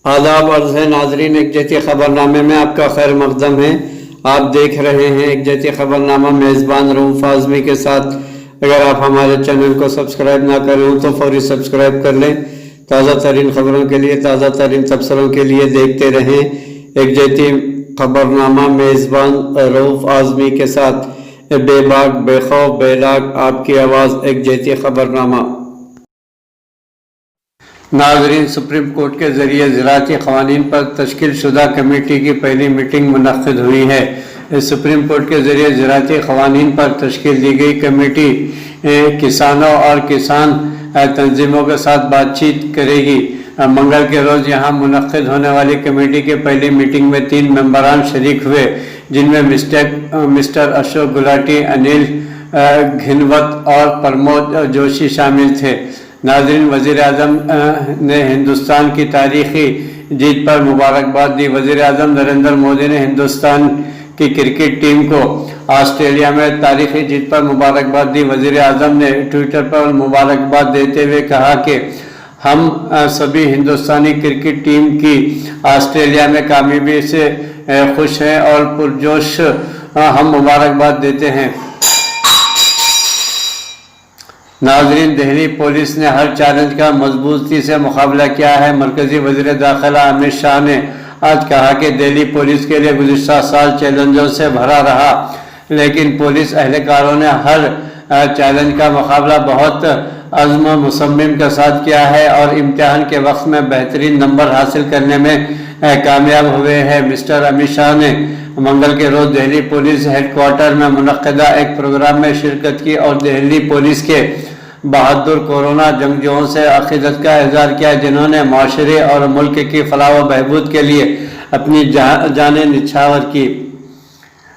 आदाब अर्ज़ है नाजरीन, एक जैती ख़बरनामे में आपका खैर मक़दम है। आप देख रहे हैं एक जैती ख़बरनामा मेज़बान रऊफ़ आज़मी के साथ। अगर आप हमारे चैनल को सब्सक्राइब ना करें तो फौरी सब्सक्राइब कर लें। ताज़ा तरीन ख़बरों के लिए, ताज़ा तरीन तबसरों के लिए देखते रहें एक जैती ख़बरनामा मेज़बान रऊफ़ आज़मी के साथ। बेबाक, बेखौफ, बेलाग, आपकी आवाज़ एक जैती ख़बरनामा। नाज़रीन, सुप्रीम कोर्ट के ज़रिए ज़राअती क़वानीन पर तश्कील शुदा कमेटी की पहली मीटिंग मुनक़्क़िद हुई है। सुप्रीम कोर्ट के ज़रिए ज़राअती क़वानीन पर तश्कील दी गई कमेटी किसानों और किसान तंजीमों के साथ बातचीत करेगी। मंगल के रोज़ यहाँ मुनक़्क़िद होने वाली कमेटी की पहली मीटिंग में 3 मेंबरान शरीक हुए, जिनमें मिस्टर अशोक गुलाटी, अनिल घिनवत और प्रमोद जोशी शामिल थे। नाज़रीन, वज़ीर आज़म ने हिंदुस्तान की तारीख़ी जीत पर मुबारकबाद दी। वज़ीर आज़म नरेंद्र मोदी ने हिंदुस्तान की क्रिकेट टीम को ऑस्ट्रेलिया में तारीख़ी जीत पर मुबारकबाद दी। वज़ीर आज़म ने ट्विटर पर मुबारकबाद देते हुए कहा कि हम सभी हिंदुस्तानी क्रिकेट टीम की ऑस्ट्रेलिया में कामयाबी से खुश हैं और पुरजोश हम मुबारकबाद देते हैं। नाज़रीन, दिल्ली पुलिस ने हर चैलेंज का मजबूती से मुकाबला किया है। मरकज़ी वज़ीर दाखिला अमित शाह ने आज कहा कि दिल्ली पुलिस के लिए गुज़िश्ता साल चैलेंजों से भरा रहा, लेकिन पुलिस अहलकारों ने हर चैलेंज का मुकाबला बहुत अज़्म मुसम्मिम के साथ किया है और इम्तिहान के वक्त में बेहतरीन नंबर हासिल करने में कामयाब हुए हैं। मिस्टर अमित शाह ने मंगल के रोज़ दिल्ली पुलिस हेडक्वार्टर में मुनक़्क़िदा एक प्रोग्राम में शिरकत की और दिल्ली पुलिस के बहादुर कोरोना जंगजुओं से अक़ीदत का इज़हार किया, जिन्होंने माशरे और मुल्क की फलाह व बहबूद के लिए अपनी जानें निछावर की।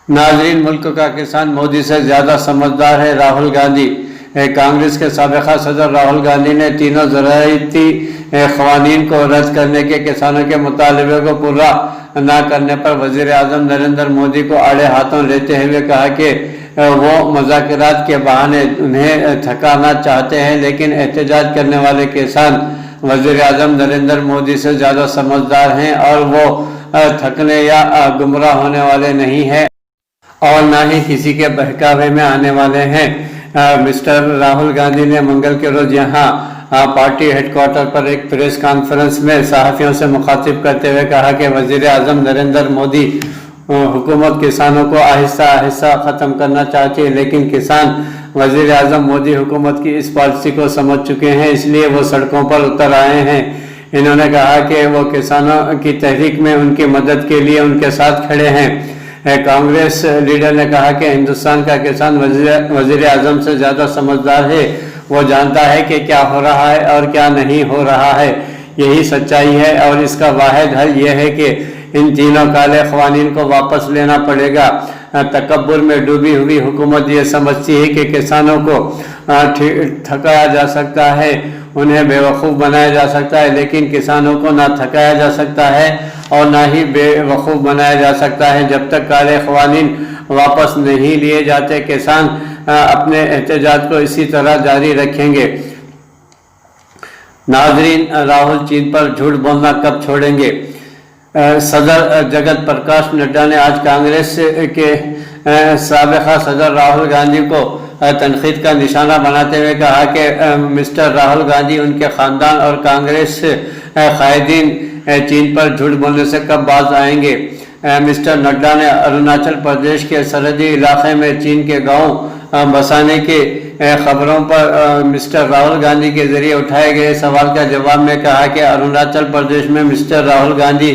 नाज़रीन, मुल्क का किसान मोदी से ज़्यादा समझदार है, राहुल गांधी। कांग्रेस के साबिक़ा सदर राहुल गांधी ने तीनों ज़राअती क़वानीन को रद्द करने के किसानों के मुतालबे को पूरा न करने पर वज़ीर आज़म नरेंद्र मोदी को आड़े हाथों लेते हुए कहा कि वो मुज़ाकरात के बहाने उन्हें थकाना चाहते हैं, लेकिन एहतजाज करने वाले किसान वज़ीर आज़म नरेंद्र मोदी से ज़्यादा समझदार हैं और वो थकने या गुमराह होने वाले नहीं हैं और न ही किसी के बहकावे में आने वाले हैं। मिस्टर राहुल गांधी ने मंगल के रोज़ यहाँ पार्टी हेडक्वार्टर पर एक प्रेस कॉन्फ्रेंस में सहाफ़ियों से मुखातिब करते हुए कहा कि वज़ीर आज़म नरेंद्र मोदी हुकूमत किसानों को आहिस्ता आहिस्ता ख़त्म करना चाहती है, लेकिन किसान वज़ीर आज़म मोदी हुकूमत की इस पॉलिसी को समझ चुके हैं, इसलिए वो सड़कों पर उतर आए हैं। इन्होंने कहा कि वो किसानों की तहरीक में उनकी मदद के लिए उनके साथ खड़े हैं। कांग्रेस लीडर ने कहा कि हिंदुस्तान का किसान वज़ीर आज़म से ज़्यादा समझदार है, वो जानता है कि क्या हो रहा है और क्या नहीं हो रहा है। यही सच्चाई है और इसका वाहिद हल यह है कि इन तीनों काले क़वानीन को वापस लेना पड़ेगा। तकब्बुर में डूबी हुई हुकूमत ये समझती है कि किसानों को थकाया जा सकता है, उन्हें बेवकूफ़ बनाया जा सकता है, लेकिन किसानों को ना थकाया जा सकता है और ना ही बेवकूफ़ बनाया जा सकता है। जब तक काले क़वानीन वापस नहीं लिए जाते, किसान अपने एहतजाज को इसी तरह जारी रखेंगे। नाज़रीन, राहुल चीन पर झूठ बोलना कब छोड़ेंगे? सदर जगत प्रकाश नड्डा ने आज कांग्रेस के साबिक़ा सदर राहुल गांधी को तनक़ीद का निशाना बनाते हुए कहा कि मिस्टर राहुल गांधी, उनके ख़ानदान और कांग्रेस कायदीन चीन पर झूठ बोलने से कब बाज आएंगे। मिस्टर नड्डा ने अरुणाचल प्रदेश के सरहदी इलाके में चीन के गाँव बसाने के खबरों पर मिस्टर राहुल गांधी के ज़रिए उठाए गए सवाल का जवाब में कहा कि अरुणाचल प्रदेश में मिस्टर राहुल गांधी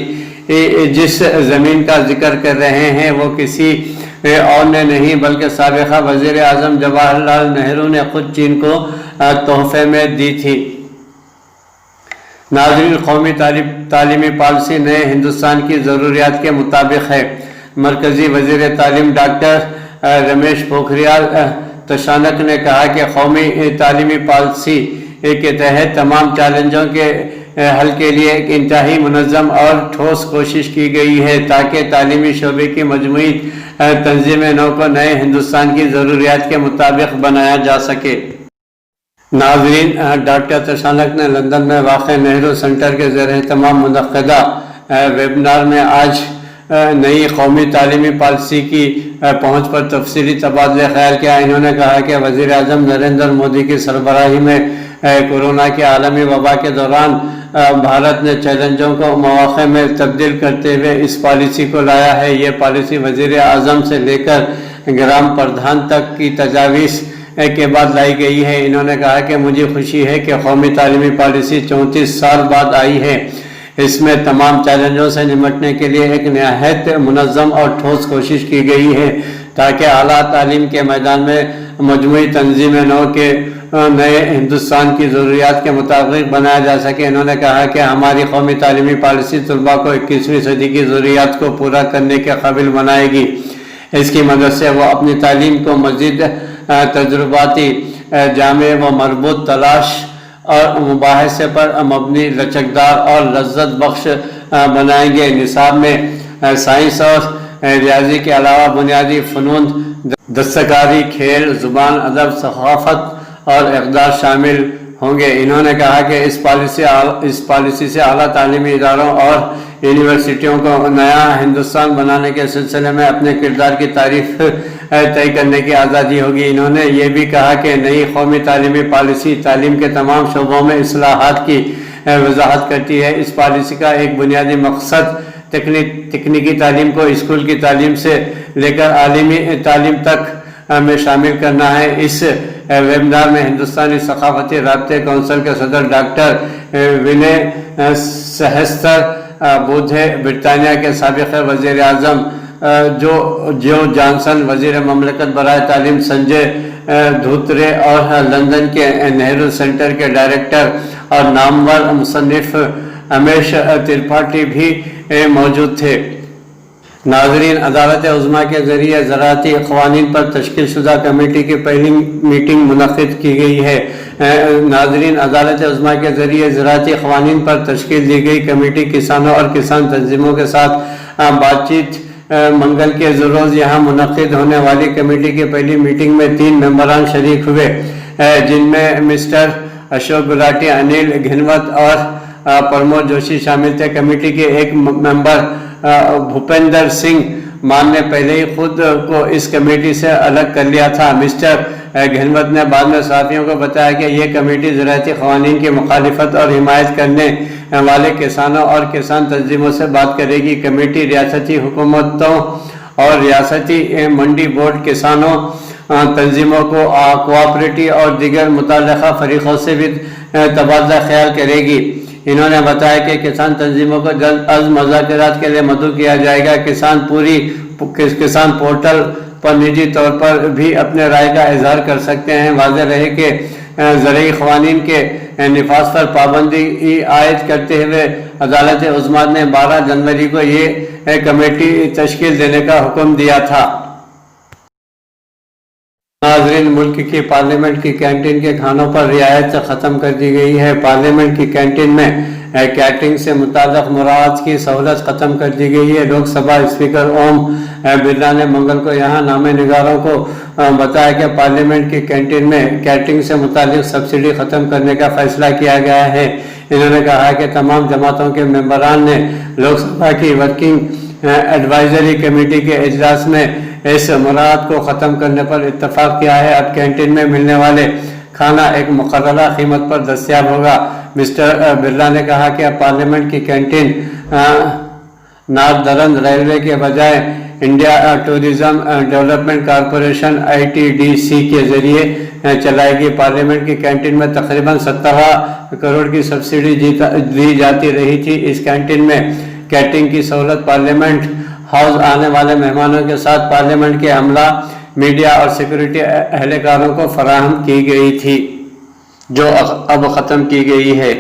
जिस ज़मीन का जिक्र कर रहे हैं वो किसी और ने नहीं बल्कि साबिक़ा वज़ीर आज़म जवाहरलाल नेहरू ने खुद चीन को तोहफे में दी थी। नाज़रीन, कौमी तालीमी पॉलिसी नए हिंदुस्तान की ज़रूरियात के मुताबिक है। मरकज़ी वज़ीर तालीम डॉक्टर रमेश पोखरियाल तशानक ने कहा कि कौमी तालीमी पॉलिसी के तहत तमाम चैलेंजों के हल के लिए एक इंतहाई मुनज़्ज़म और ठोस कोशिश की गई है ताकि तालीमी शोबे की मजमूई तंज़ीम नौ को नए हिंदुस्तान की ज़रूरियात के मुताबिक बनाया जा सके। नाजरीन, डॉक्टर तशानक ने लंदन में वाक़ नेहरू सेंटर के ज़ेर एहतमाम मुनक़्क़दा वेबिनार में आज नई कौमी तालीमी पॉलिसी की पहुँच पर तफसीली तबादला ख्याल किया। इन्होंने कहा कि वज़ीर आज़म नरेंद्र मोदी की सरबराही में कोरोना के आलमी वबा के दौरान भारत ने चैलेंजों को मौक़े में तब्दील करते हुए इस पॉलिसी को लाया है। ये पॉलिसी वज़ीर आज़म से लेकर ग्राम प्रधान तक की तजावीज़ के बाद लाई गई है। इन्होंने कहा कि मुझे खुशी है कि कौमी तालीमी पॉलिसी 34 साल बाद आई है। इसमें तमाम चैलेंजों से निपटने के लिए एक निहायत मुनज़्ज़म और ठोस कोशिश की गई है ताकि आला तालीम के मैदान में मजमूई तंजीम नौ के नए हिंदुस्तान की ज़रूरियात के मुताबिक बनाया जा सके। इन्होंने कहा कि हमारी कौमी तालीमी पॉलिसी तलबा को 21वीं सदी की ज़रूरियात को पूरा करने के काबिल बनाएगी। इसकी मदद से वो अपनी तालीम को मज़ीद तजुर्बाती, जामे व मरबूत, तलाश और मुबाहसे पर मबनी, लचकदार और लज्जत बख्श बनाएंगे। निसाब में साइंस और रियाजी के अलावा बुनियादी फ़नून, दस्तकारी, खेल, ज़ुबान, अदब, सक़ाफ़त और इक़दार शामिल होंगे। इन्होंने कहा कि इस पॉलिसी से आला तालीमी इदारों और यूनिवर्सिटियों को नया हिंदुस्तान बनाने के सिलसिले में अपने किरदार की तारीफ तय करने की आज़ादी होगी। इन्होंने ये भी कहा कि नई कौमी तालीमी पॉलिसी तालीम के तमाम शोबों में इस्लाहात की वजाहत करती है। इस पॉलिसी का एक बुनियादी मकसद तकनीकी तालीम को स्कूल की तालीम से लेकर आलिमी तालीम तक में शामिल करना है। इस वेबिनार में हिंदुस्तानी सकाफती राब्ते कौंसिल के सदर डॉक्टर विनय सहस्त्र बुधे, ब्रिटानिया के साबिक़ वज़ीर आज़म जो जॉनसन, वज़ीर ममलकत बराए तालीम संजय धोत्रे और लंदन के नेहरू सेंटर के डायरेक्टर और नामवर मुसन्निफ अमेश त्रिपाठी भी मौजूद थे। नाजरीन, अदालत उज़्मा के ज़रिए ज़राअती क़वानीन पर तश्कील शुदा कमेटी की पहली मीटिंग मुनक़्क़िद की गई है। नाजरीन, अदालत उज़्मा के ज़रिए ज़राअती क़वानीन पर तश्कील दी गई कमेटी किसानों और किसान तंजीमों के साथ बातचीत मंगल के रोज़ यहाँ मुनक़्क़िद होने वाली कमेटी की पहली मीटिंग में 3 मेंबरान शरीक हुए, जिनमें मिस्टर अशोक गुलाटी, अनिल घिनवत और प्रमोद जोशी शामिल थे। कमेटी के एक मेंबर भूपेंद्र सिंह मान ने पहले ही खुद को इस कमेटी से अलग कर लिया था। मिस्टर घिनवत ने बाद में साथियों को बताया कि यह कमेटी ज़राअती क़वानीन की मुखालिफत और हिमायत करने वाले किसानों और किसान तंजीमों से बात करेगी। कमेटी रियासती हुकूमतों और रियासती मंडी बोर्ड, किसानों तंजीमों को कोऑपरेटिव और दीगर मुतल्लिक़ा फरीक़ों से भी तबादला ख्याल करेगी। इन्होंने बताया कि किसान तंजीमों को जल्द अज़ मुज़ाकरात के लिए मदऊ किया जाएगा। किसान पोर्टल पर निजी तौर पर भी अपने राय का इजहार कर सकते हैं। वाज़ेह रहे कि ज़रई क़वानीन के निफाज पर पाबंदी आयद करते हुए अदालत उज़्मा ने 12 जनवरी को ये कमेटी तश्कील देने का हुक्म दिया था। नाज़रीन, मुल्क की पार्लियामेंट की कैंटीन के खानों पर रियायत ख़त्म कर दी गई है। पार्लियामेंट की कैंटीन में कैटरिंग से मुताल्लिक़ मुराद की सहूलत ख़त्म कर दी गई है। लोकसभा स्पीकर ओम बिरला ने मंगल को यहाँ नामे निगारों को बताया कि पार्लियामेंट की कैंटीन में कैटरिंग से मुताल्लिक़ सब्सिडी ख़त्म करने का फैसला किया गया है। इन्होंने कहा कि तमाम जमातों के मेंबरान ने लोकसभा की वर्किंग एडवाइजरी कमेटी के इजलास में इस मुराद को ख़त्म करने पर इत्तफाक किया है। अब कैंटीन में मिलने वाले खाना एक मुक़र्ररा कीमत पर दस्तयाब होगा। मिस्टर बिरला ने कहा कि अब पार्लियामेंट की कैंटीन नारदरन रेलवे के बजाय India tourism development corporation ITDC के ज़रिए चलाएगी। पार्लियामेंट की कैंटीन में तकरीबन 17 करोड़ की सब्सिडी दी जाती रही थी। इस कैंटीन में कैटरिंग की सहूलत पार्लियामेंट हाउस आने वाले मेहमानों के साथ पार्लियामेंट के अमला, मीडिया और सिक्योरिटी एहलकारों को फराहम की गई थी, जो अब ख़त्म की गई है।